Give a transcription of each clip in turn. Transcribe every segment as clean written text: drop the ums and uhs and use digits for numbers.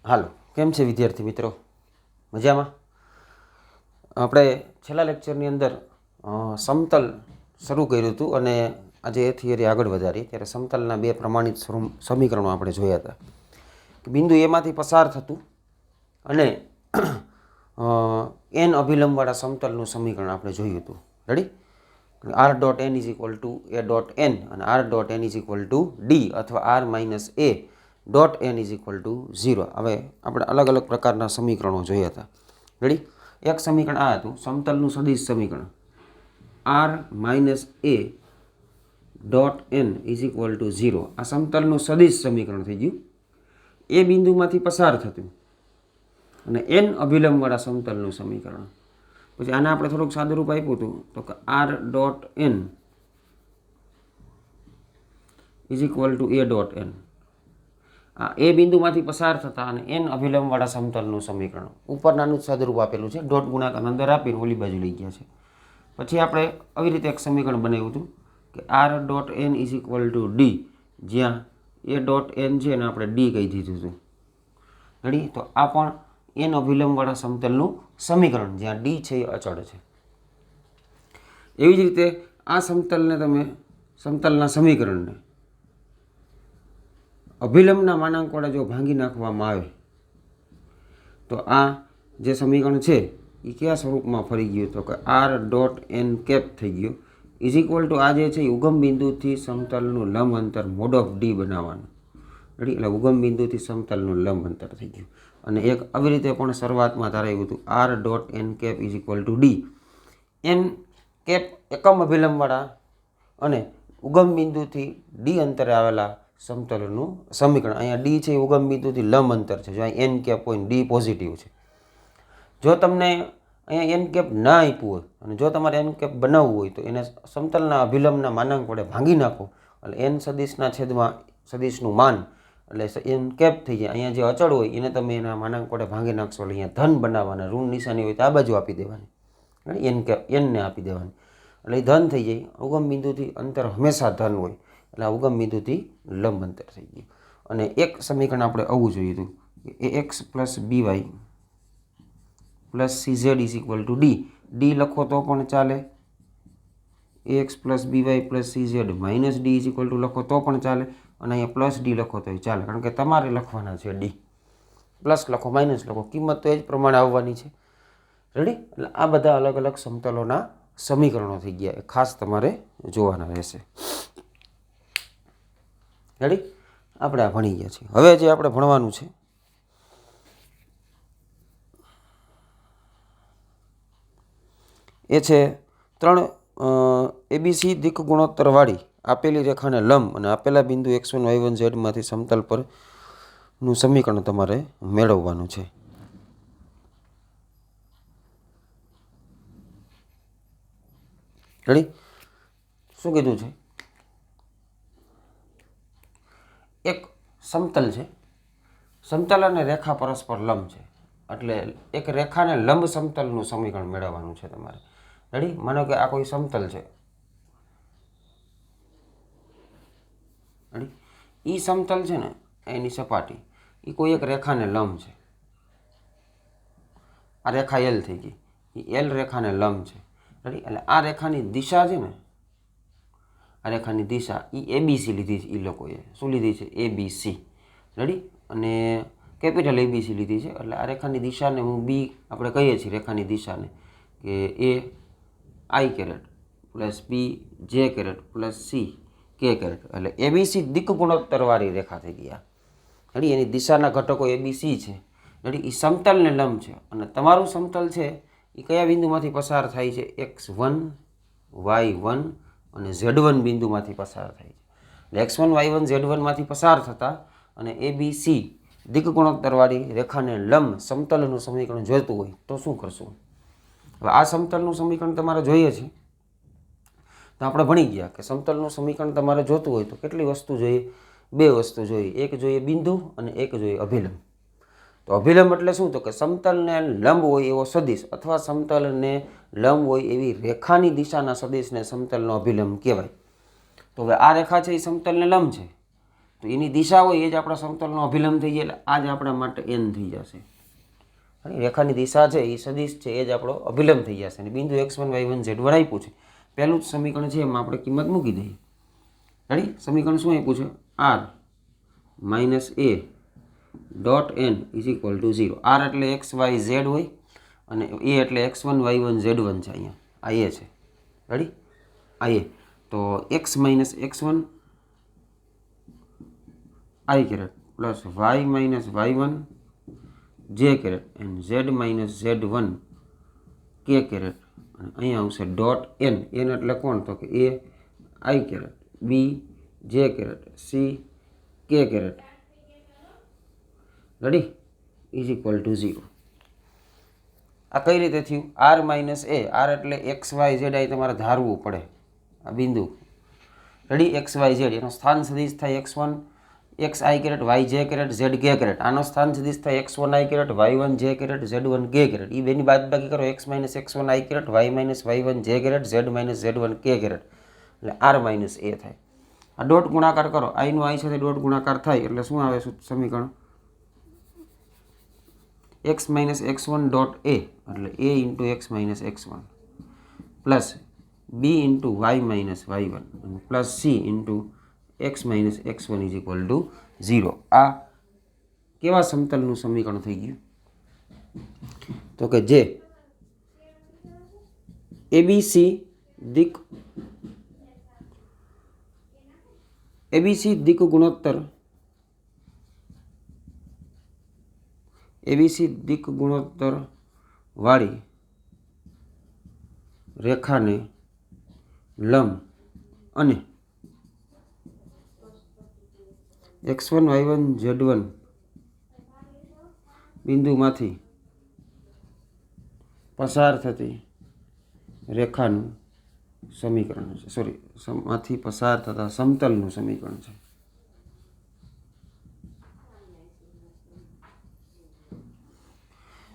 હાલો, કેમ છે વિદ્યાર્થી મિત્રો? મજામાં? આપણે છેલ્લા લેક્ચરની અંદર સમતલ શરૂ કર્યું હતું અને આજે એ થિયરી આગળ વધારી. ત્યારે સમતલના બે પ્રમાણિત સમીકરણો આપણે જોયા હતા કે બિંદુ એમાંથી પસાર થતું અને એન અભિલંબવાળા સમતલનું સમીકરણ આપણે જોયું હતું. Ready? R dot N is equal to A dot N અને R dot N is equal to D અથવા R minus A dot N is equal to 0. હવે આપણે અલગ અલગ પ્રકારના સમીકરણો જોયા હતા. રેડી? એક સમીકરણ આ હતું સમતલનું સદિશ સમીકરણ R minus A dot N is equal to 0. આ સમતલનું સદિશ સમીકરણ થઈ ગયું. એ બિંદુમાંથી પસાર થતું અને એન અભિલંબવાળા સમતલનું સમીકરણ. પછી આને આપણે થોડુંક સાદુરૂપ આપ્યું હતું તો કે R dot N is equal to A dot N. આ એ બિંદુમાંથી પસાર થતા અને એન અભિલંબવાળા સમતલનું સમીકરણ. ઉપર નાનું સાદુરૂપ આપેલું છે, ડોટ ગુણાકાર અંદર આપીને ઓલી બાજુ લઈ ગયા છે. પછી આપણે આવી રીતે એક સમીકરણ બનાવ્યું હતું કે R dot N is equal to D, જ્યાં એ ડોટ એન છે ને આપણે ડી કહી દીધું હતું. રેડી? તો આ પણ એન અભિલંબવાળા સમતલનું સમીકરણ, જ્યાં ડી છે એ અચળ છે. એવી જ રીતે આ સમતલના સમીકરણને અભિલંબના માનાંક વડે જો ભાંગી નાખવામાં આવે તો આ જે સમીકરણ છે એ કયા સ્વરૂપમાં ફરી ગયું તો કે આર ડોટ એન કેપ થઈ ગયો ઇઝ ઇક્વલ ટુ આ જે છે એ ઉગમ બિંદુથી સમતલનું લંબ અંતર મોડ ઓફ ડી બનાવવાનું. રેડી? એટલે ઉગમ બિંદુથી સમતલનું લંબ અંતર થઈ ગયું. અને એક આવી રીતે પણ શરૂઆતમાં ધારાયું હતું R dot N cap is equal to D. N cap એકમ અભિલંબવાળા અને ઉગમ બિંદુથી ડી અંતરે આવેલા સમતલનું સમીકરણ. અહીંયા ડી છે એ ઉગમ બિંદુથી લંબ અંતર છે, જો અહીં એન કેપ હોય ડી પોઝિટિવ છે. જો તમને અહીંયા એન કેપ ના આપ્યું હોય અને જો તમારે એન કેપ બનાવવું હોય તો એને સમતલના અભિલંબના માનાંક વડે ભાંગી નાખો એટલે એન સદિશના છેદમાં સદિશનું માન એટલે એન કેપ થઈ જાય. અહીંયા જે અચળ હોય એને તમે એના માનાંક વડે ભાંગી નાખશો એટલે અહીંયા ધન બનાવવાના, ઋણ નિશાની હોય તો આ બાજુ આપી દેવાની, એન કેપ એનને આપી દેવાની એટલે એ ધન થઈ જાય. ઉગમ બિંદુથી અંતર હંમેશા ધન હોય એટલે આ ઉગમ બિંદુથી લંબ અંતર થઈ ગયું. અને એક સમીકરણ આપણે આવું જોયું હતું A X plus B Y plus C Z is equal to D. D લખો તો પણ ચાલે, X plus B Y plus C Z minus D is equal to લખો તો પણ ચાલે, અને અહીંયા પ્લસ ડી લખો તો ચાલે, કારણ કે તમારે લખવાના છે ડી. પ્લસ લખો માઇનસ લખો, કિંમત તો એ જ પ્રમાણે આવવાની છે. રેડી? એટલે આ બધા અલગ અલગ સમતલોના સમીકરણો થઈ ગયા, એ ખાસ તમારે જોવાના રહેશે. રેડી? આપણે આ ભણી ગયા છીએ. હવે જે આપણે ભણવાનું છે એ છે 3 એબીસી દિક્ ગુણોત્તરવાળી આપેલી રેખાને લંબ અને આપેલા બિંદુ x1 y1 zમાંથી સમતલ પરનું સમીકરણ તમારે મેળવવાનું છે. રેડી? શું કીધું છે? એક સમતલ છે, સમતલ અને રેખા પરસ્પર લંબ છે, એટલે એક રેખાને લંબ સમતલનું સમીકરણ મેળવવાનું છે તમારે. રેડી? માનો કે આ કોઈ સમતલ છે. રેડી? એ સમતલ છે ને એની સપાટી એ કોઈ એક રેખાને લંબ છે. આ રેખા એલ થઈ ગઈ, એ એલ રેખાને લંબ છે. રેડી? એટલે આ રેખાની દિશા છે ને, આ રેખાની દિશા એ એબીસી લીધી છે. એ લોકોએ શું લીધી છે? એબીસી. રેડી? અને કેપિટલ એબીસી લીધી છે. એટલે આ રેખાની દિશાને હું બી આપણે કહીએ છીએ રેખાની દિશાને કે એ આઈ કેરેટ પ્લસ બી જે કેરેટ પ્લસ સી કે કેરેટ. એટલે એબીસી દિક્ ગુણોત્તરવાળી રેખા થઈ ગયા. રેડી? એની દિશાના ઘટકો એબીસી છે. રેડી? એ સમતલને લંબ છે અને તમારું સમતલ છે એ કયા બિંદુમાંથી પસાર થાય છે? x1 y1 અને z1 બિંદુમાંથી પસાર થાય છે. એટલે x1 y1 z1માંથી પસાર થતા અને એબીસી દિક્ ગુણોત્તરવાળી રેખાને લંબ સમતલનું સમીકરણ જોઈતું હોય તો શું કરશું? હવે આ સમતલનું સમીકરણ તમારે જોઈએ છે તો આપણે ભણી ગયા કે સમતલનું સમીકરણ તમારે જોતું હોય તો કેટલી વસ્તુ જોઈએ? 2 વસ્તુ જોઈએ. એક જોઈએ બિંદુ અને એક જોઈએ અભિલંબ. તો અભિલંબ એટલે શું? તો કે સમતલને લંબ હોય એવો સદિશ અથવા સમતલને લંબ હોય એવી રેખાની દિશાના સદિશને સમતલનો અભિલંબ કહેવાય. તો હવે આ રેખા છે એ સમતલને લંબ છે તો એની દિશા હોય એ જ આપણા સમતલનો અભિલંબ થઈ જાય, એટલે આ જ આપણા માટે n થઈ જશે. રેખાની દિશા છે એ સદિશ છે એ જ આપણો અભિલંબ થઈ જશે. અને બિંદુ x1 y1 z1 આપ્યું છે. પહેલું જ સમીકરણ છે એમાં આપણે કિંમત મૂકી દઈએ. રેડી? સમીકરણ શું આપ્યું છે? r minus a dot n is equal to 0. r એટલે x y z હોય અને a એટલે x1 y1 z1 છે. અહીંયા આ a છે. રેડી? આ a. તો x minus x1 i caret plus y minus y1 j caret and z minus z1 k caret. અને અહીંયા આવશે ડોટ n. n એટલે કોણ? તો કે a i caret, b j caret, c k caret. Ready? Is equal to 0. આ કઈ રીતે થયું? r minus a. r એટલે એક્સ વાય ઝેડ અહીં તમારે ધારવું પડે. આ બિંદુ રેડી એક્સ વાય ઝેડ એનો સ્થાન સદિશ થાય x1 એક્સ આઈ કેરેટ વાય જે કેરેટ ઝેડ કે કેરેટ. આનો સ્થાન સદિશ થાય x1 આઈ કેરેટ y1 જે કેરેટ z1 કે કેરેટ. એ બેની બાદબાકી કરો x માઇનસ x1 આઈ કેરેટ y માઇનસ y1 જે કેરેટ z માઇનસ z1 કે કેરેટ. એટલે r માઇનસ a થાય. આ ડોટ ગુણાકાર કરો. આઈનું આઈ સાથે ડોટ ગુણાકાર થાય એટલે શું આવે સમીકરણ? x minus x1 dot a એટલે a into x minus x1 plus b into y minus y1 plus c into x minus x1 is equal to 0. આ કેવા સમતલનું સમીકરણ થઈ ગયું? તો કે જે ABC દિક ગુણોત્તર વાળી રેખાને લંબ અને x1 y1 z1 બિંદુમાંથી પસાર થતી રેખાનું સમીકરણ છે. માંથી પસાર થતા સમતલનું સમીકરણ છે.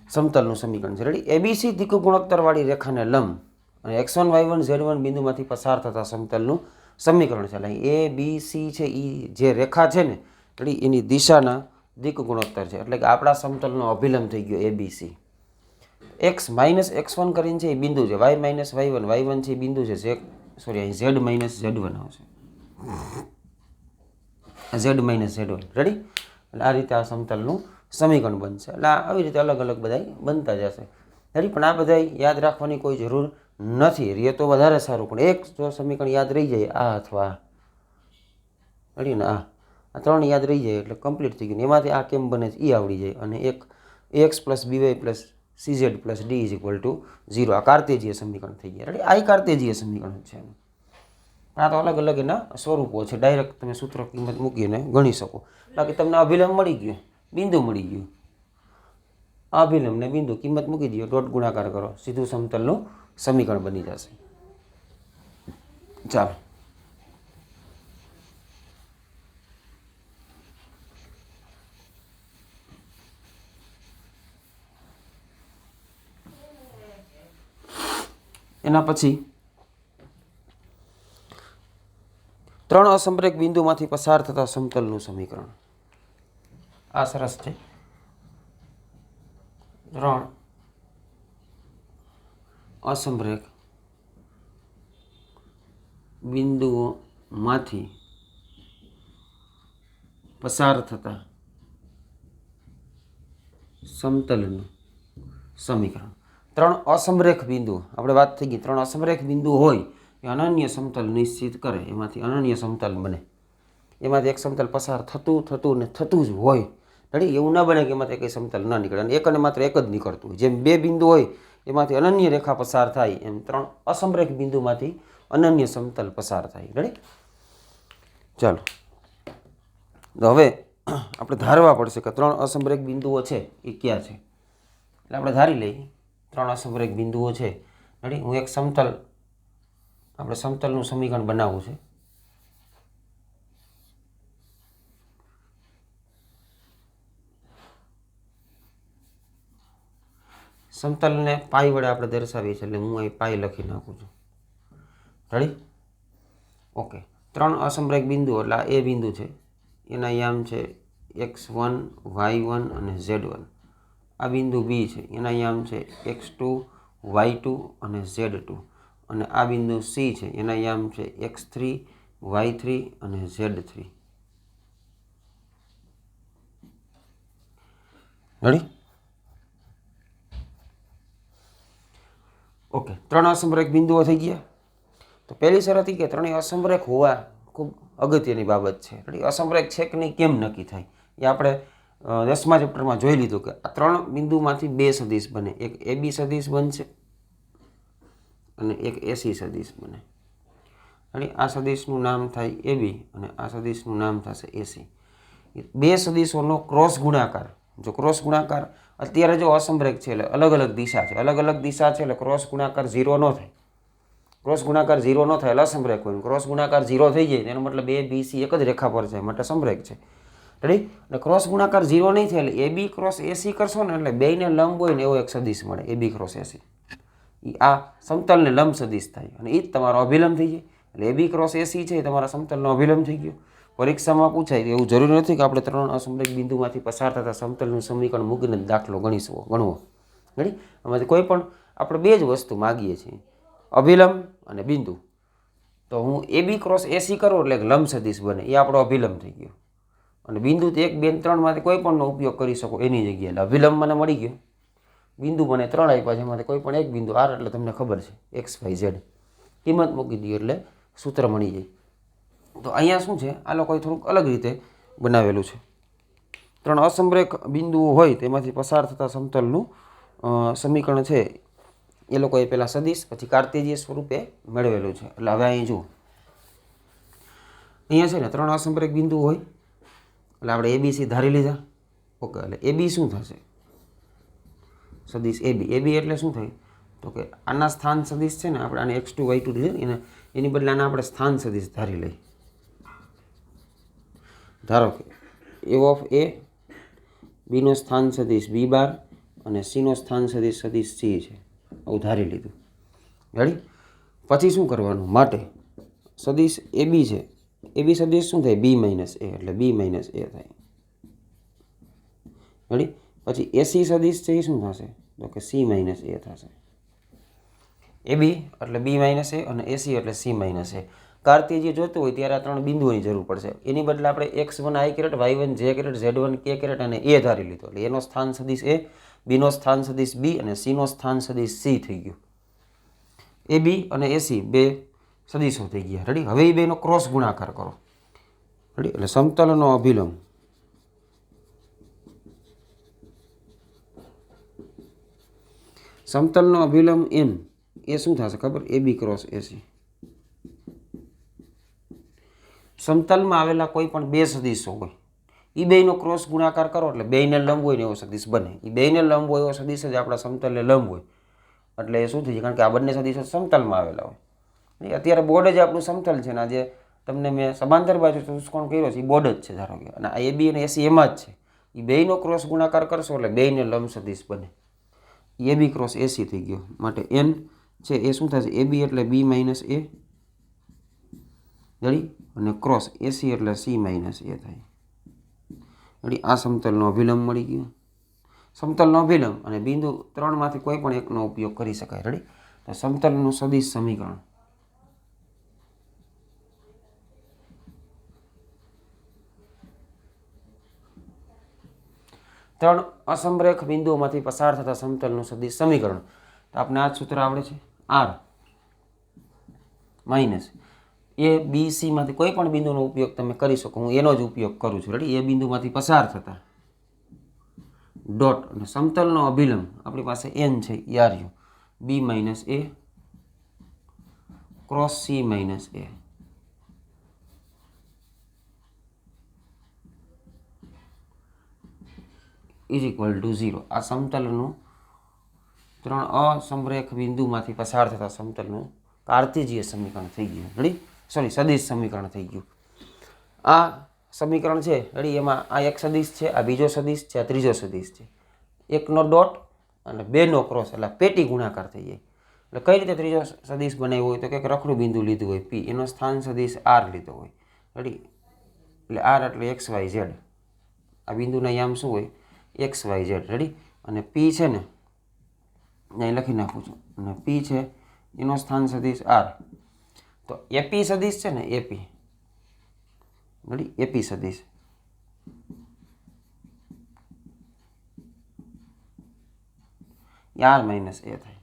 સમતલનું સમીકરણ છે. રેડી? એબીસી દિક ગુણોત્તરવાળી રેખાને લંબ અને x1 y1 z1 બિંદુમાંથી પસાર થતા સમતલનું સમીકરણ છે. એટલે એ બી સી છે એ જે રેખા છે ને રેડી એની દિશાના દિક ગુણોત્તર છે. એટલે કે આપણા સમતલનો અભિલંબ થઈ ગયો એબીસી. x માઇનસ x1 કરીને છે એ બિંદુ છે, y માઇનસ y1 y1 છે એ બિંદુ છે, અહીં z માઇનસ z1 આવશે, z માઇનસ z1. રેડી? એટલે આ રીતે આ સમતલનું સમીકરણ બનશે. એટલે આવી રીતે અલગ અલગ બધા બનતા જશે. રેડી? પણ આ બધા યાદ રાખવાની કોઈ જરૂર નથી. રે તો વધારે સારું, પણ એક જો સમીકરણ યાદ રહી જાય આ અથવા રેડી ને આ ત્રણ યાદ રહી જાય એટલે કમ્પ્લીટ થઈ ગયું. એમાંથી આ કેમ બને છે એ આવડી જાય. અને એક X plus B Y plus cz plus D is equal to 0. આ કાર્તેજીય સમીકરણ થઈ ગયા. રેડી? આ કાર્તેજીય સમીકરણ છે. આ તો અલગ અલગ એના સ્વરૂપો છે. ડાયરેક્ટ તમે સૂત્ર કિંમત મૂકીને ગણી શકો. બાકી તમને અભિલંબ મળી ગયો, બિંદુ મળી ગયું. અભિલંબ ને બિંદુ કિંમત મૂકી દો, ડોટ ગુણાકાર કરો, સીધું સમતલનું સમીકરણ બની જશે. ચાલો એના પછી ત્રણ અસમરેખ બિંદુમાંથી પસાર થતા સમતલનું સમીકરણ. આ સરસ છે. ત્રણ અસમરેખ બિંદુઓમાંથી પસાર થતા સમતલનું સમીકરણ. ત્રણ અસમરેખ બિંદુ આપણે વાત થઈ ગઈ. ત્રણ અસમરેખ બિંદુ હોય એ અનન્ય સમતલ નિશ્ચિત કરે. એમાંથી અનન્ય સમતલ બને. એમાંથી એક સમતલ પસાર થતું ને થતું જ હોય. રેડી? એવું ના બને કે એમાંથી કંઈ સમતલ ના નીકળે. અને એક અને માત્ર એક જ નીકળતું હોય. જેમ બે બિંદુ હોય એમાંથી અનન્ય રેખા પસાર થાય એમ ત્રણ અસમરેખ બિંદુમાંથી અનન્ય સમતલ પસાર થાય. રેડી? ચાલો તો હવે આપણે ધારવા પડશે કે ત્રણ અસમરેખ બિંદુઓ છે એ ક્યાં છે. એટલે આપણે ધારી લઈએ ત્રણ અસમરેખ બિંદુઓ છે. રેડી? હું એક સમતલ આપણે સમતલનું સમીકરણ બનાવવું છે. સમતલને પાઈ વડે આપણે દર્શાવીએ છીએ એટલે હું અહીં પાઈ લખી નાખું છું. રેડી? ઓકે. ત્રણ અસમરેખ બિંદુ એટલે આ એ બિંદુ છે, એના યામ છે x1 y1 અને z1. આ બિંદુ બી છે એના યામ છે x2 y2 અને z2. અને આ બિંદુ સી છે એના યામ છે x3 y3 અને z3. રેડી? ઓકે, 3 અસમરેખ બિંદુઓ થઈ ગયા. તો પહેલી શરત એ કે ત્રણેય અસમરેખ હોવા ખૂબ અગત્યની બાબત છે. રેડી? અસમરેખ છે કે નહીં કેમ નક્કી થાય એ આપણે 10મા ચેપ્ટરમાં જોઈ લીધું કે આ 3 બિંદુમાંથી 2 સદિશ બને. એક AB સદિશ બનશે અને એક AC સદિશ બને. રેડી? આ સદિશનું નામ થાય AB અને આ સદિશનું નામ થશે AC. 2 સદિશોનો ક્રોસ ગુણાકાર, જો ક્રોસ ગુણાકાર અત્યારે જો અસમરેખ છે એટલે અલગ અલગ દિશા છે, અલગ અલગ દિશા છે એટલે ક્રોસ ગુણાકાર 0 ન થાય. ક્રોસ ગુણાકાર 0 ન થાય એટલે અસમરેખ હોય. ક્રોસ ગુણાકાર 0 થઈ જાય એનો મતલબ ABC એક જ રેખા પર છે માટે સમરેખ છે. રેડી? અને ક્રોસ ગુણાકાર 0 નહીં થાય એટલે AB ક્રોસ AC કરશો ને એટલે બેયને લંબ હોય ને એવો એક સદિશ મળે, AB ક્રોસ AC. આ સમતલને લંબ સદિશ થાય અને એ જ તમારો અભિલંબ થઈ જાય. એટલે AB ક્રોસ AC છે એ તમારા સમતલનો અભિલંબ થઈ ગયો. પરીક્ષામાં પૂછાય એવું જરૂરી નથી કે આપણે 3 અસમરેખ બિંદુમાંથી પસાર થતા સમતલનું સમીકરણ મૂકીને દાખલો ગણવો. રેડી? આમાંથી કોઈ પણ આપણે 2 જ વસ્તુ માગીએ છીએ, અભિલંબ અને બિંદુ. તો હું AB ક્રોસ AC કરું એટલે લંબ સદિશ બને, એ આપણો અભિલંબ થઈ ગયો. અને બિંદુ 1, 2, 3 માંથી કોઈ પણનો ઉપયોગ કરી શકો એની જગ્યાએ. એટલે અભિલંબ મને મળી ગયો, બિંદુ મને 3 આપ્યા છે એમાંથી કોઈ પણ એક બિંદુ R એટલે તમને ખબર છે x y z, કિંમત મૂકી દઈએ એટલે સૂત્ર મળી જાય. તો અહીંયા શું છે, આ લોકોએ થોડુંક અલગ રીતે બનાવેલું છે. 3 અસમરેખ બિંદુઓ હોય તેમાંથી પસાર થતા સમતલનું સમીકરણ છે એ લોકોએ પહેલાં સદિશ પછી કાર્તેજીય સ્વરૂપે મેળવેલું છે. એટલે હવે અહીં જુઓ, અહીંયા છે ને 3 અસમરેખ બિંદુ હોય એટલે આપણે ABC ધારી લીધા. ઓકે, એટલે AB શું થશે? સદિશ AB. AB એટલે શું થાય તો કે આના સ્થાન સદિશ છે ને, આપણે આને x2 y2 છે એની બદલે આને આપણે સ્થાન સદિશ ધારી લઈએ. ધારો કે A ઓફ A, B નો સ્થાન સદિશ B બાર અને C નો સ્થાન સદિશ C છે. આવું ધારી લીધું. રેડી? પછી શું કરવાનું? માટે સદિશ AB છે, AB સદિશ શું થાય? B માઇનસ A એટલે B માઇનસ A થાય. રેડી? પછી AC સદિશ છે એ શું થશે તો કે C માઇનસ A થશે. AB એટલે B માઇનસ A અને AC એટલે C માઇનસ A. કાર્તેજીય જોતું હોય ત્યારે આ 3 બિંદુઓની જરૂર પડશે. એની બદલે આપણે x1 i caret, y1 j caret, z1 k caret અને A ધારી લીધો. એટલે એનો સ્થાન સદિશ A, B નો સ્થાન સદિશ B અને C નો સ્થાન સદિશ C થઈ ગયું. AB અને AC 2 સદિશો થઈ ગયા. રેડી? હવે એ બેનો ક્રોસ ગુણાકાર કરો. રેડી? એટલે સમતલનો અભિલંબ n એ શું થશે ખબર? AB cross AC. સમતલમાં આવેલા કોઈ પણ 2 સદિશો હોય એ બેયનો ક્રોસ ગુણાકાર કરો એટલે બેયને લંબ હોય ને એવો સદિશ બને. એ બેયને લંબ હોય એવો સદિશ જ આપણા સમતલને લંબ હોય એટલે એ શું થઈ જાય? કારણ કે આ બંને સદિશો સમતલમાં આવેલા હોય. અત્યારે બોર્ડ જ આપણું સમતલ છે ને, જે તમને મેં સમાંતર બાજુ ચતુષ્કોણ કર્યો છે એ બોર્ડ જ છે ધારો કે, અને આ AB અને AC એમાં જ છે. એ બેયનો ક્રોસ ગુણાકાર કરશો એટલે બેયને લંબ સદિશ બને. AB ક્રોસ AC થઈ ગયો. માટે n છે એ શું થશે? AB એટલે B માઇનસ A, રેડી? અને ક્રોસ AC એટલે C માઇનસ A થાય. રેડી? આ સમતલનો અભિલંબ મળી ગયો. સમતલનો અભિલંબ અને બિંદુ 3 માંથી કોઈ પણ એકનો ઉપયોગ કરી શકાય. રેડી? તો સમતલનું સદિશ સમીકરણ ત્રણ અસમરેખ બિંદુઓમાંથી પસાર થતા સમતલનું સદિશ સમીકરણ. તો આપણે આ સૂત્ર આવડે છે, R minus A B C માંથી કોઈ પણ બિંદુનો ઉપયોગ તમે કરી શકો. હું એનો જ ઉપયોગ કરું છું. રેડી? એ બિંદુમાંથી પસાર થતા ડોટ અને સમતલનો અભિલંબ આપણી પાસે n છે એ આ રહ્યું, B minus A cross C minus A. Is equal to 0. આ સમતલનું 3 અસમરેખ બિંદુમાંથી પસાર થતા સમતલનું કાર્તેજીય સમીકરણ થઈ ગયું. રેડી? સદિશ સમીકરણ થઈ ગયું. આ સમીકરણ છે રેડી? એમાં આ એક સદિશ છે, આ બીજો સદિશ છે, આ ત્રીજો સદિશ છે. એકનો ડોટ અને 2નો ક્રોસ એટલે પેટી ગુણાકાર થઈ જાય. એટલે કઈ રીતે ત્રીજો સદિશ બનાવ્યો હોય તો કંઈક રખડું બિંદુ લીધું હોય P, એનો સ્થાન સદિશ R લીધો હોય. રેડી? એટલે આર એટલે એક્સ વાય ઝેડ, આ બિંદુના યામ શું હોય? X Y Z. રેડી? અને પી છે ને અહીં લખી નાખું છું, અને પી છે એનો સ્થાન સદિશ આર. તો એપી સદિશ છે ને, એપી, રેડી, એપી સદિશ આર માઇનસ એ થાય.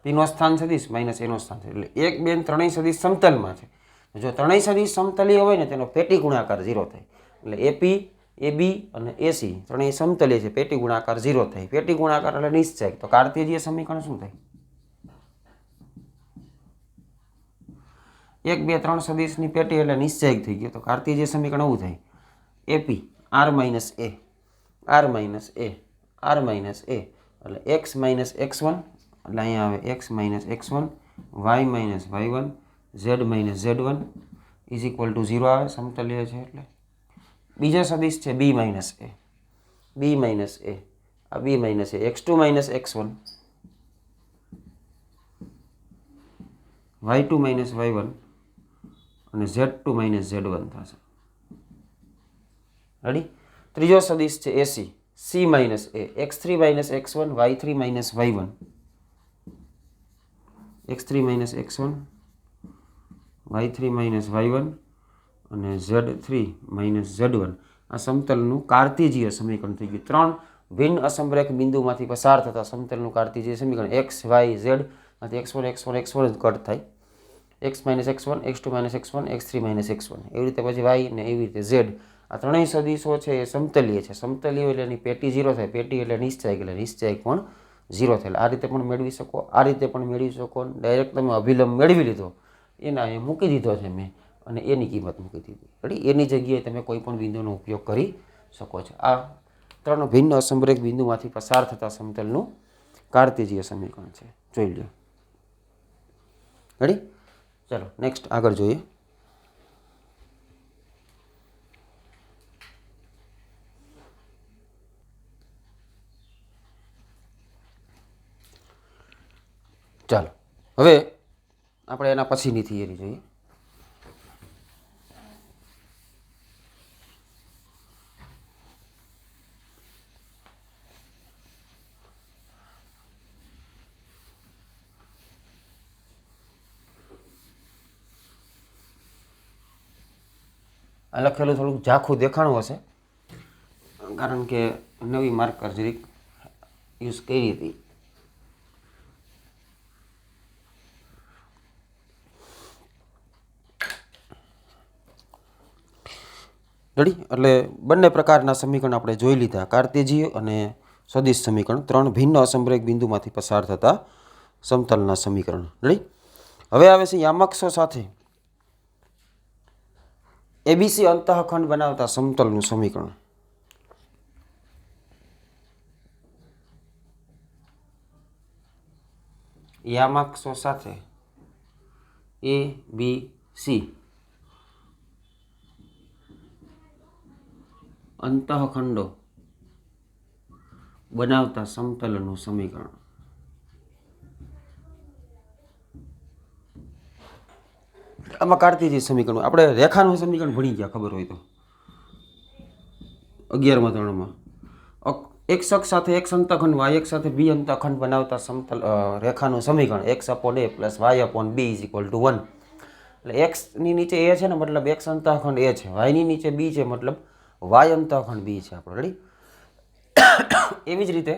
પીનો સ્થાન સદિશ માઇનસ એનો સ્થાન સદિશ, એટલે 1, 2 ત્રણેય સદિશ સમતલમાં છે. જો ત્રણેય સદિશ સમતલીય હોય ને તેનો પેટી ગુણાકાર 0 થાય. એટલે એપી, એબી અને એસી ત્રણેય સમતલીય છે, પેટી ગુણાકાર 0 થાય. પેટી ગુણાકાર એટલે નિશ્ચય. તો કાર્તેજીય સમીકરણ શું થાય? 1, 2, 3 સદિશની પેટી એટલે નિશ્ચય થઈ ગયો. તો કાર્તેજીય સમીકરણ એવું થાય: AP R minus A, R minus A, R minus A, એટલે એક્સ માઇનસ x1, એટલે અહીંયા આવે X minus x1, Y minus y1, Z minus z1 is equal to 0 આવે, સમતલીય છે એટલે. બીજો સદિશ છે બી માઇનસ એ, બી માઇનસ એ, આ બી માઇનસ એ, x2 minus x1, y2 minus y1 અને z2 માઇનસ z1 થશે. રેડી? ત્રીજો સદિશ છે એસી, સી માઇનસ એ, x3 minus x1, y3 minus y1, x3 minus x1, y3 minus y1 અને z3 માઇનસ z1. આ સમતલનું કાર્તેજીય સમીકરણ થઈ ગયું. 3 ભિન્ન અસમરેખ બિંદુમાંથી પસાર થતા સમતલનું કાર્તેજીય સમીકરણ. x, y, z માંથી x1 x1 x1 જ કટ થાય. x minus x1, x2 minus x1, x3 minus x1, એવી રીતે પછી y ને એવી રીતે z. આ ત્રણેય સદિશો છે એ સમતલીય છે. સમતલીય એટલે એની પેટી 0 થાય. પેટી એટલે નિશ્ચય, એટલે નિશ્ચય પણ 0 થાય. આ રીતે પણ મેળવી શકો, આ રીતે પણ મેળવી શકો. ડાયરેક્ટ તમે અભિલંબ મેળવી લીધો, એના એ મૂકી દીધો છે મેં, અને એની કિંમત મૂકી દીધી. રેડી? એની જગ્યાએ તમે કોઈ પણ બિંદુનો ઉપયોગ કરી શકો છો. આ 3 ભિન્ન અસમરેખ બિંદુમાંથી પસાર થતા સમતલનું કાર્તેજીય સમીકરણ છે. જોઈ લો. રેડી? ચલો નેક્સ્ટ આગળ જોઈએ. ચાલો હવે આપણે એના પછીની થિયરી જોઈએ. આ લખેલું થોડુંક ઝાખું દેખાણું હશે, કારણ કે નવી માર્કર જરીક યુઝ કરી હતી. રેડી? એટલે બંને પ્રકારના સમીકરણ આપણે જોઈ લીધા, કાર્તેજીય અને સદિશ સમીકરણ. 3 ભિન્ન અસમરેખ બિંદુમાંથી પસાર થતા સમતલના સમીકરણ. રેડી? હવે આવે છે યામક્ષો સાથે એબીસી અંતઃખંડ બનાવતા સમતલનું સમીકરણ. યામક્ષો સાથે એ બી સી અંતઃખંડો બનાવતા સમતલનું સમીકરણ. આમાં કાર્તેજીય સમીકરણ આપણે રેખાનું સમીકરણ ભણી ગયા, ખબર હોય તો 11મા ધોરણમાં. એક્સ અક્ષ સાથે એક્સ અંતઃખંડ, વાય અક્ષ સાથે બી અંતઃખંડ બનાવતા સમતલ રેખાનું સમીકરણ x upon a plus y upon b is equal two 1. એટલે એક્સની નીચે એ છે ને, મતલબ એક્સ અંતઃખંડ એ છે, વાયની નીચે બી છે, મતલબ વાય અંતઃખંડ બી છે આપણો. રેડી? એવી જ રીતે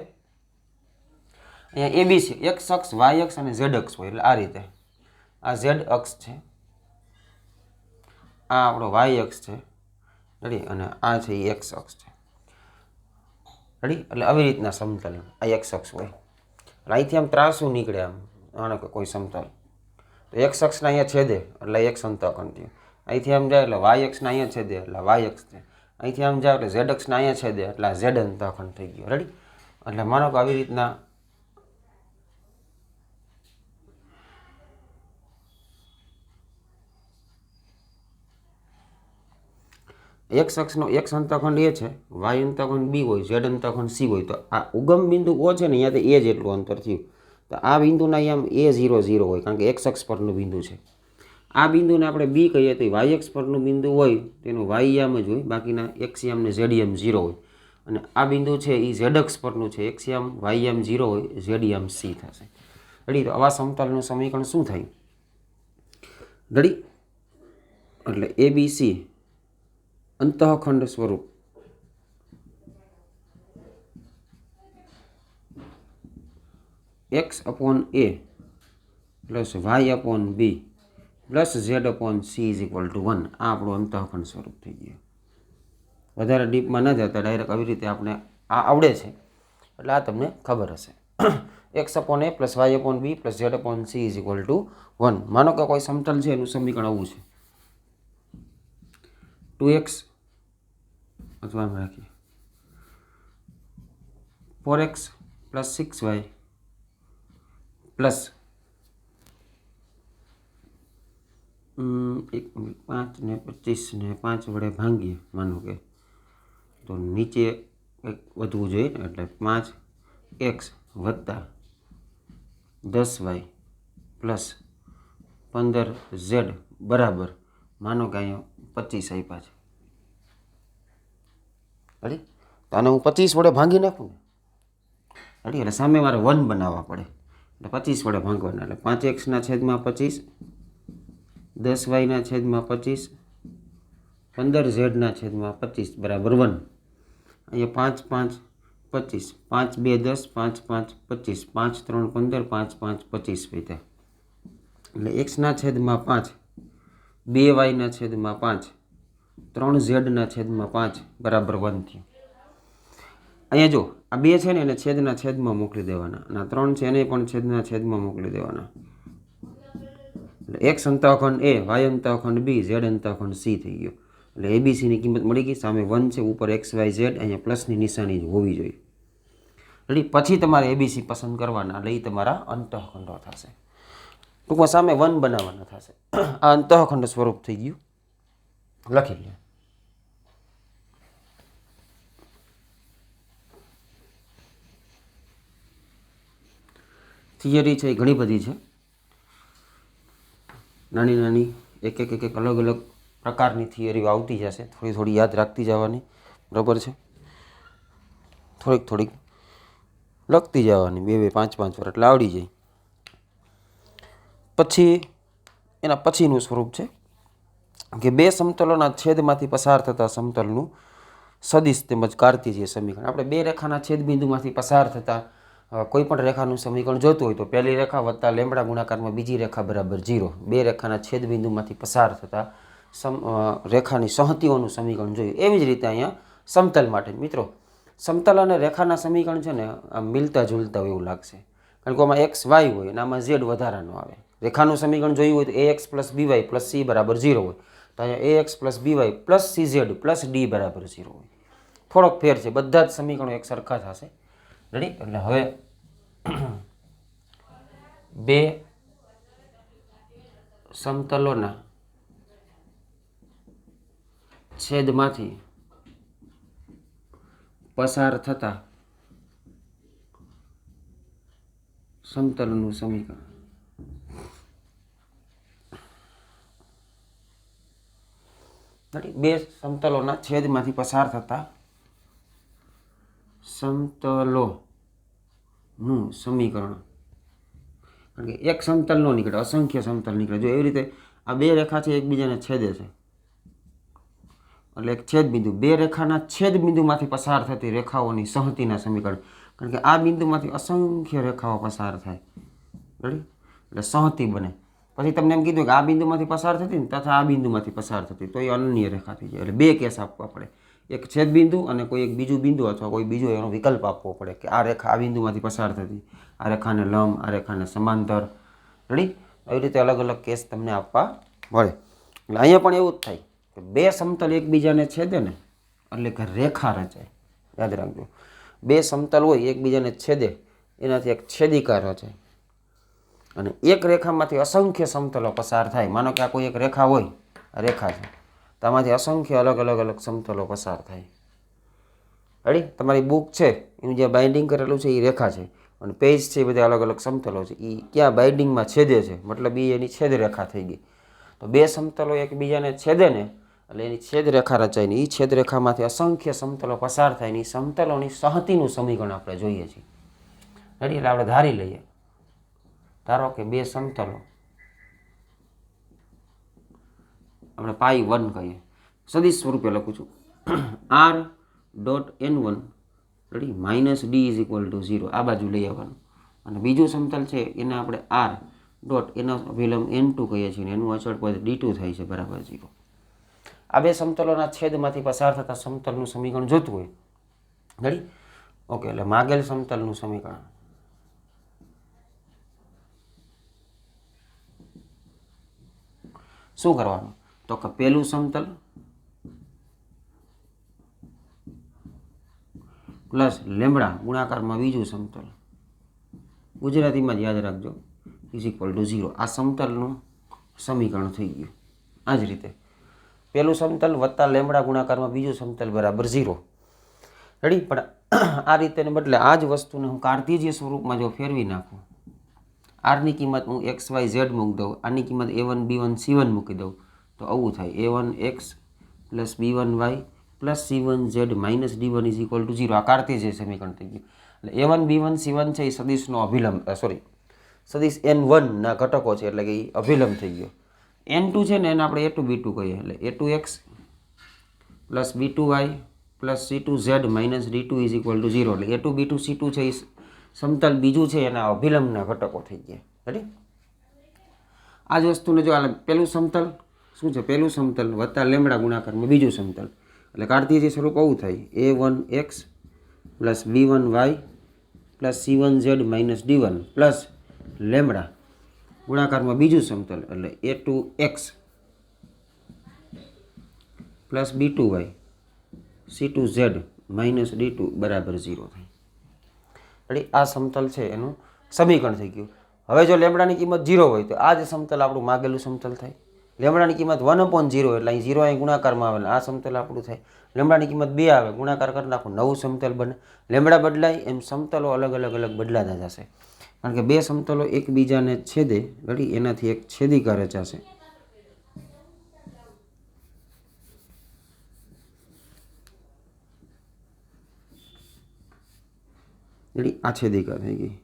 અહીંયા એ બી છે, એક્સ અક્ષ, વાય અક્ષ અને ઝેડ અક્ષ હોય. એટલે આ રીતે આ ઝેડ અક્ષ છે, આ આપણો વાય અક્ષ છે. રેડી? અને આ છે એ એક્સ અક્ષ છે. રેડી? એટલે આવી રીતના સમતલ આ એક્સ અક્ષ હોય. અહીંથી આમ ત્રાસું નીકળે, આમ આને કોઈ સમતલ. તો એક્સ અક્ષના અહીંયા છેદે એટલે એક્સ અંતઃખંડ થયું. અહીંથી આમ જાય એટલે વાય અક્ષના અહીંયા છેદે એટલે વાય અક્ષ છે. અહીંથી આમ જાય એટલે ઝેડ અક્ષના અહીંયા છેદે એટલે આ ઝેડ અંતઃખંડ થઈ ગયો. રેડી? એટલે માનો કે આવી રીતના એક્સ અક્ષનો એક્સ અંતઃખંડ એ છે, વાય અંતઃખંડ બી હોય, ઝેડ અંતઃખંડ સી હોય. તો આ ઉગમ બિંદુ ઓ છે ને, અહીંયાથી એ જેટલું અંતર થયું. તો આ બિંદુના અહીંયા એ 0 0 હોય, કારણ કે એક્સ અક્ષ પરનું બિંદુ છે. આ બિંદુને આપણે બી કહીએ તો વાય એક્સ પરનું બિંદુ હોય તેનું વાય યામ જ હોય, બાકીના એક્સ યામ ને ઝેડ યામ 0 હોય. અને આ બિંદુ છે એ ઝેડ અક્ષ પરનું છે, એક્સ યામ વાય યામ 0 હોય, ઝેડ યામ સી થશે. રેડી? તો આવા સમતલનું સમીકરણ શું થાય? રેડી? એટલે ABC અંતઃખંડ સ્વરૂપ x upon a plus y upon b plus z upon c is equal two 1. આ આપણું અંતઃખંડ સ્વરૂપ થઈ ગયું. વધારે ડીપમાં ન જતા ડાયરેક્ટ આવી રીતે આપણે આ આવડે છે એટલે આ તમને ખબર હશે. x upon a plus y upon b plus z upon c is equal two 1. માનો કે કોઈ સમતલ છે એનું સમીકરણ આવું છે, 2x અથવા એમ રાખીએ 4x પ્લસ 6y પ્લસ 5 ને 25 ને 5 વડે ભાંગીએ માનો કે, તો નીચે એક વધવું જોઈએ ને, એટલે 5x વત્તા 10y પ્લસ 15z બરાબર માનો કે અહીંયા 25 આપ્યા છે. રેડી? તો આને હું 25 વડે ભાંગી નાખું ને, રેડી? એટલે સામે મારે 1 બનાવવા પડે, એટલે 25 વડે ભાંગવાના, એટલે 5x ના છેદમાં 25, 10y ના છેદમાં 25, 15z ના છેદમાં 25 બરાબર 1. અહીંયા 5 5 25, 5 2 10, 5 5 25, 5 3 15, 5 5 25 વધ્યા. એટલે x ના છેદમાં 5, 2y ના છેદમાં 5, 3z ના છેદમાં 5 બરાબર 1 થયું. અહીંયા જો આ 2 છે ને એને છેદના છેદમાં મોકલી દેવાના, અને આ 3 છે એને પણ છેદના છેદમાં મોકલી દેવાના. એટલે x અંતઃખંડ a, y અંતઃખંડ b, z અંતઃખંડ c થઈ ગયો. એટલે ABCની કિંમત મળી ગઈ. સામે 1 છે, ઉપર x y z, અહીંયા પ્લસની નિશાની જ હોવી જોઈએ. રેડી? પછી તમારે ABC પસંદ કરવાના, એટલે એ તમારા અંતઃખંડો થશે. ટૂંકમાં સામે 1 બનાવવાના થશે. આ અંતઃખંડ સ્વરૂપ થઈ ગયું. લખી લે. થિયરી છે એ ઘણી બધી છે, નાની નાની એક એક એક એક અલગ અલગ પ્રકારની થિયરીઓ આવતી જશે. થોડી થોડી યાદ રાખતી જવાની, બરાબર છે? થોડીક થોડીક લખતી જવાની, 2 2 5 5 વાર, એટલે આવડી જાય. પછી એના પછીનું સ્વરૂપ છે કે બે સમતલોના છેદમાંથી પસાર થતા સમતલનું સદિશ તેમજ કાર્તિજીય સમીકરણ. આપણે બે રેખાના છેદબિંદુમાંથી પસાર થતા કોઈ પણ રેખાનું સમીકરણ જોતું હોય તો પહેલી રેખા વત્તા લેમ્બડા ગુણાકારમાં બીજી રેખા બરાબર 0. બે રેખાના છેદબિંદુમાંથી પસાર થતા રેખાની સહતિઓનું સમીકરણ જોયું. એવી જ રીતે અહીંયા સમતલ માટે મિત્રો, સમતલ અને રેખાના સમીકરણ છે ને આમ મિલતા જુલતા હોય એવું લાગશે, કારણ કે આમાં એક્સ વાય હોય અને આમાં ઝેડ વધારાનો આવે. રેખાનું સમીકરણ જોયું હોય તો ax plus B Y plus c બરાબર 0 હોય, તો અહીંયા ax plus B Y plus cz plus d બરાબર 0 હોય. થોડોક ફેર છે, બધા જ સમીકરણો એક સરખા થશે. રેડી? એટલે હવે બે સમતલોના છેદમાંથી પસાર થતા સમતલનું સમીકરણ. બે સમતલોના છેદમાંથી પસાર થતા સમતલોનું સમીકરણ. કારણ કે એક સમતલ નો નીકળે, અસંખ્ય સમતલ નીકળે. જો એવી રીતે આ બે રેખા છે એકબીજાને છેદે છે, એટલે એક છેદબિંદુ, બે રેખાના છેદબિંદુમાંથી પસાર થતી રેખાઓની સહતિના સમીકરણ. કારણ કે આ બિંદુમાંથી અસંખ્ય રેખાઓ પસાર થાય, રેડી? એટલે સહતિ બને. પછી તમને એમ કીધું કે આ બિંદુમાંથી પસાર થતી ને તથા આ બિંદુમાંથી પસાર થતી, તો એ અનન્ય રેખા થઈ જાય. એટલે બે કેસ આપવા પડે, એક છેદબિંદુ અને કોઈ એક બીજું બિંદુ અથવા કોઈ બીજો એનો વિકલ્પ આપવો પડે કે આ રેખા આ બિંદુમાંથી પસાર થતી, આ રેખાને લંબ, આ રેખાને સમાંતર. રેડી? એવી રીતે અલગ અલગ કેસ તમને આપવા મળે. એટલે અહીંયા પણ એવું જ થાય કે બે સમતલ એકબીજાને છેદે ને એટલે કે રેખા રચાય. યાદ રાખજો, બે સમતલ હોય એકબીજાને છેદે એનાથી એક છેદિકા રચાય. અને એક રેખામાંથી અસંખ્ય સમતલો પસાર થાય. માનો કે આ કોઈ એક રેખા હોય, આ રેખા છે, તો આમાંથી અસંખ્ય અલગ અલગ અલગ સમતલો પસાર થાય. રેડી? તમારી બુક છે એનું જે બાઇન્ડિંગ કરેલું છે એ રેખા છે, અને પેજ છે એ બધા અલગ અલગ સમતલો છે. એ ક્યાં બાઇન્ડિંગમાં છેદે છે, મતલબ એ એની છેદ રેખા થઈ ગઈ. તો તો બે સમતલો એકબીજાને છેદે ને એટલે એની છેદરેખા રચાય ને એ છેદરેખામાંથી અસંખ્ય સમતલો પસાર થાય ને એ સમતલોની સહતિનું સમીકરણ આપણે જોઈએ છીએ. રેડી? એટલે આપણે ધારી લઈએ, ધારો કે બે સમતલો આપણે પાઈ 1 કહીએ, સદિશ સ્વરૂપે લખું છું r dot n1 ready minus D is equal to 0 આ બાજુ લઈ આવવાનું. અને બીજું સમતલ છે એને આપણે r ડોટ એનો અભિલંબ n2 કહીએ છીએ, એનું અચળ પદ d2 થાય છે બરાબર 0. આ બે સમતલોના છેદમાંથી પસાર થતા સમતલનું સમીકરણ જોતું હોય, રેડી? ઓકે, એટલે માગેલ સમતલનું સમીકરણ શું કરવાનું? તો કે પહેલું સમતલ પ્લસ લેમડા ગુણાકારમાં બીજું સમતલ, ગુજરાતીમાં જ યાદ રાખજો, ઇઝ ઇક્વલ ટુ 0. આ સમતલનું સમીકરણ થઈ ગયું. આ જ રીતે પહેલું સમતલ વત્તા લેમડા ગુણાકારમાં બીજું સમતલ બરાબર 0. રેડી? પણ આ રીતેને બદલે આ જ વસ્તુને હું કાર્તીજીય સ્વરૂપમાં જો ફેરવી નાખું, આરની કિંમત હું એક્સ વાય ઝેડ મૂકી દઉં, આની કિંમત a1 b1 c1 મૂકી દઉં, તો આવું થાય a1x plus b1y plus c1z minus d1 is equal to 0. આ કાર્તીજીય સમીકરણ થઈ ગયું. એટલે a1 b1 c1 છે એ સદિશનો અભિલંબ સદિશ n1 ના ઘટકો છે, એટલે કે એ અભિલંબ થઈ ગયો. n2 છે ને એને આપણે a2 b2 કહીએ, એટલે a2x plus b2y plus c2z minus d2 is equal to 0. એટલે a2 b2 c2 છે એ સમતલ બીજું છે એના અભિલંબના ઘટકો થઈ ગયા. રેડી? આ જ વસ્તુને જો પેલું સમતલ શું છે? પહેલું સમતલ વત્તા લેમડા ગુણાકારમાં બીજું સમતલ, એટલે કાર્તીય સ્વરૂપ આવું થાય a1x plus b1y plus c1z minus d1 plus lambda ગુણાકારમાં બીજું સમતલ, એટલે a2x plus b2y c2z minus d2 બરાબર 0 થાય. રેડી? આ સમતલ છે એનું સમીકરણ થઈ ગયું. હવે જો લેમડાની કિંમત 0 હોય તો આ જ સમતલ આપણું માગેલું સમતલ થાય. લેમડાની કિંમત 1/0 એટલે અહીં 0 અહીં ગુણાકારમાં આવે, આ સમતલ આપણું થાય. લેમડાની કિંમત 2 આવે, ગુણાકાર કરી નાખો, નવું સમતલ બને. લેમડા બદલાય એમ સમતલો અલગ બદલાતા જશે, કારણ કે બે સમતલો એકબીજાને છેદે, રેડી? એનાથી એક છેદિકા રચાશે. રેડી? આ છેદિકા થઈ ગઈ.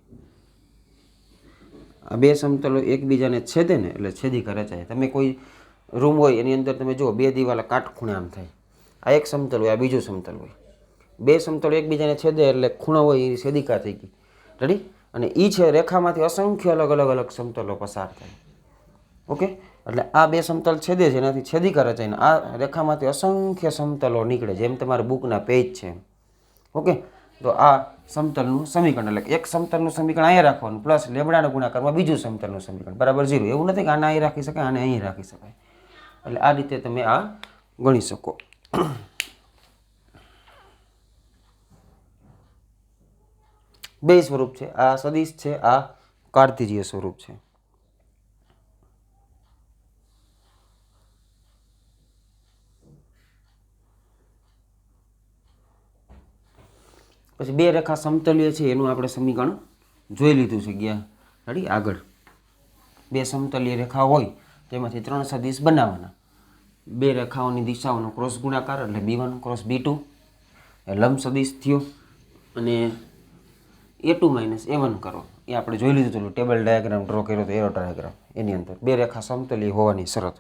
આ બે સમતલો એકબીજાને છેદે ને એટલે છેદિકા રચાય. તમે કોઈ રૂમ હોય એની અંદર તમે જુઓ બે દિવાલા કાટખૂણે આમ થાય, આ એક સમતલ હોય, આ બીજું સમતલ હોય, બે સમતલો એકબીજાને છેદે એટલે ખૂણો હોય એ છેદિકા થઈ ગઈ. રેડી? અને એ છે રેખામાંથી અસંખ્ય અલગ સમતલો પસાર થાય. ઓકે, એટલે આ બે સમતલ છેદે છે એનાથી છેદિકા રચાય ને આ રેખામાંથી અસંખ્ય સમતલો નીકળે, જેમ તમારા બુકના પેજ છે. ઓકે, તો આ સમતલનું સમીકરણ, એટલે એક સમતલનું સમીકરણ અહીંયા રાખવાનું પ્લસ લેમડાના ગુણાકારમાં બીજું સમતલનું સમીકરણ બરાબર 0. એવું નથી કે આને અહીં રાખી શકાય, આને અહીં રાખી શકાય. એટલે આ રીતે તમે આ ગણી શકો. બે સ્વરૂપ છે, આ સદિશ છે, આ કાર્તીજીય સ્વરૂપ છે. પછી બે રેખા સમતલીય છે એનું આપણે સમીકરણ જોઈ લીધું છે ગયા. રેડી? આગળ બે સમતલીય રેખા હોય તેમાંથી 3 સદિશ બનાવવાના. બે રેખાઓની દિશાઓનો ક્રોસ ગુણાકાર એટલે b1 ક્રોસ b2 એ લંબ સદિશ થયો, અને a2 માઇનસ a1 કરો એ આપણે જોઈ લીધું હતું. ટેબલ ડાયાગ્રામ ડ્રો કર્યો હતો, એરો ડાયાગ્રામ, એની અંદર બે રેખા સમતલીય હોવાની શરત.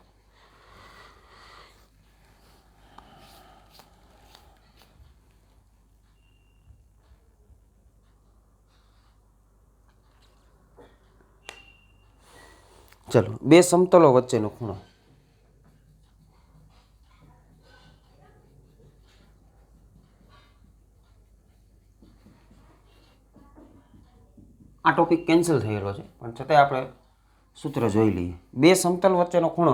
ચલો, બે સમતલો વચ્ચેનો ખૂણો. આ ટોપિક કેન્સલ થયેલો છે પણ છતાંય આપણે સૂત્ર જોઈ લઈએ. બે સમતલ વચ્ચેનો ખૂણો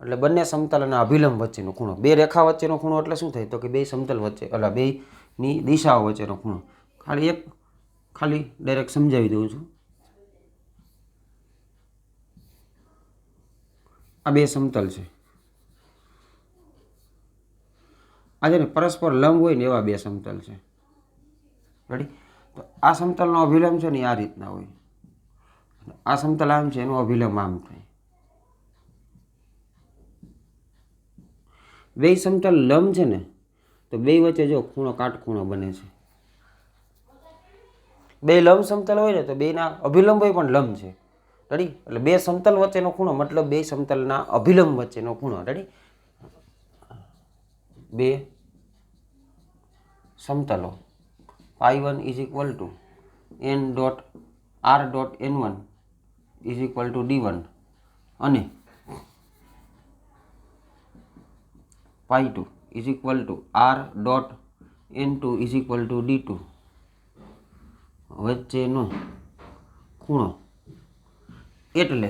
એટલે બંને સમતલ અને અભિલંબ વચ્ચેનો ખૂણો. બે રેખા વચ્ચેનો ખૂણો એટલે શું થાય? તો કે બે સમતલ વચ્ચે એટલે બેની દિશાઓ વચ્ચેનો ખૂણો. ખાલી ડાયરેક્ટ સમજાવી દઉં છું. આ બે સમતલ છે, આ છે ને પરસ્પર લંબ હોય ને એવા બે સમતલ છે. રેડી? તો આ સમતલનો અભિલંબ છે ને આ રીતના હોય, આ સમતલ આમ છે એનો અભિલંબ આમ થાય. બે સમતલ લંબ છે ને, તો બે વચ્ચે જો ખૂણો કાટખૂણો બને છે. બે લંબ સમતલ હોય ને તો બેના અભિલંબ હોય પણ લંબ છે. રેડી? એટલે બે સમતલ વચ્ચેનો ખૂણો મતલબ બે સમતલના અભિલંબ વચ્ચેનો ખૂણો. રેડી? બે સમતલો π1 = n dot r dot n1 = d1 અને π2 = r ડોટ n2 = d2 વચ્ચેનો ખૂણો. એટલે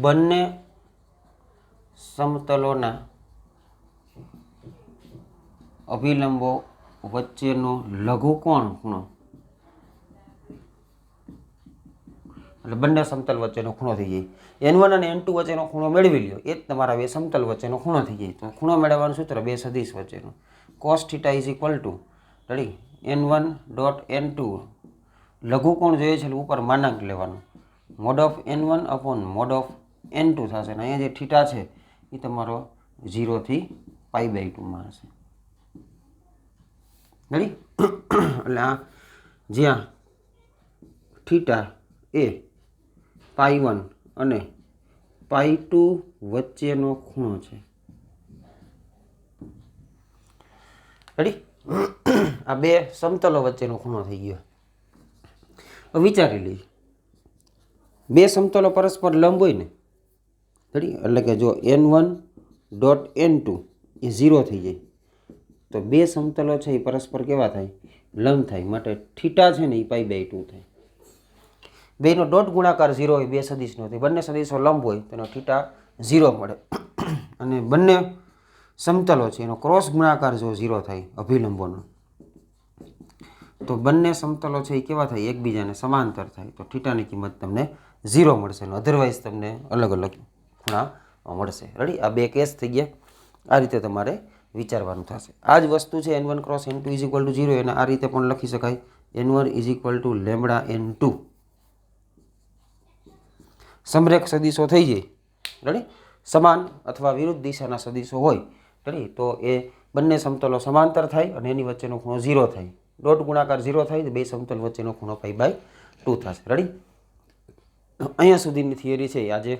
બંને સમતલોના અભિલંબો વચ્ચેનો લઘુકોણ ખૂણો, એટલે બંને સમતલ વચ્ચેનો ખૂણો થઈ જાય. n1 અને n2 વચ્ચેનો ખૂણો મેળવી લ્યો, એ જ તમારા બે સમતલ વચ્ચેનો ખૂણો થઈ જાય. તો ખૂણો મેળવવાનું સૂત્ર બે સદિશ વચ્ચેનો cos θ = ready n1 dot n2 લઘુકોણ જોઈએ છે એટલે ઉપર માનાંક લેવાનું, mode of n1 upon mode of n2 થશે. અને અહીંયા જે થીટા છે એ તમારો 0 થી π/2 હશે. રેડી? એટલે આ જ્યાં થીટા એ π1 અને π2 વચ્ચેનો ખૂણો છે. રેડી? આ બે સમતલો વચ્ચેનો ખૂણો થઈ ગયો. વિચારી લઈએ, બે સમતલો પરસ્પર લંબ હોય ને, રેડી? એટલે કે જો n1 ડોટ n2 એ 0 થઈ જાય તો બે સમતલો છે એ પરસ્પર કેવા થાય? લંબ થાય. માટે થીટા છે ને એ π/2 થાય. બેનો ડોટ ગુણાકાર 0 હોય, બે સદિશનો થાય. બંને સદિશો લંબ હોય તો એનો થીટા 0 મળે. અને બંને સમતલો છે એનો ક્રોસ ગુણાકાર જો 0 થાય અભિલંબોનો, તો બંને સમતલો છે એ કેવા થાય? એકબીજાને સમાંતર થાય. તો થીટાની કિંમત તમને 0 મળશે અને અધરવાઇઝ તમને અલગ અલગ ખૂણા મળશે. રેડી? આ બે કેસ થઈ ગયા. આ રીતે તમારે વિચારવાનું થશે. આ જ વસ્તુ છે n1 × n2 = 0, એને આ રીતે પણ લખી શકાય n1 = λn2. સમરેખ સદિશો થઈ જાય. રેડી? સમાન અથવા વિરુદ્ધ દિશાના સદિશો હોય, રેડી, તો એ બંને સમતલો સમાંતર થાય અને એની વચ્ચેનો ખૂણો 0 થાય. ડોટ ગુણાકાર 0 થાય તો બે સમતલ વચ્ચેનો ખૂણો π/2 થશે. રેડી? અહીંયા સુધીની થિયરી છે આજે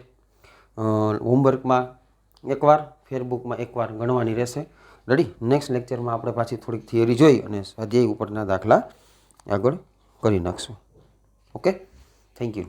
હોમવર્કમાં એકવાર, ફેરબુકમાં એકવાર ગણવાની રહેશે. રેડી? નેક્સ્ટ લેક્ચરમાં આપણે પાછી થોડીક થિયરી જોઈ અને સ્વાધ્યાય ઉપરના દાખલા આગળ કરી નાખશું. Okay, thank you.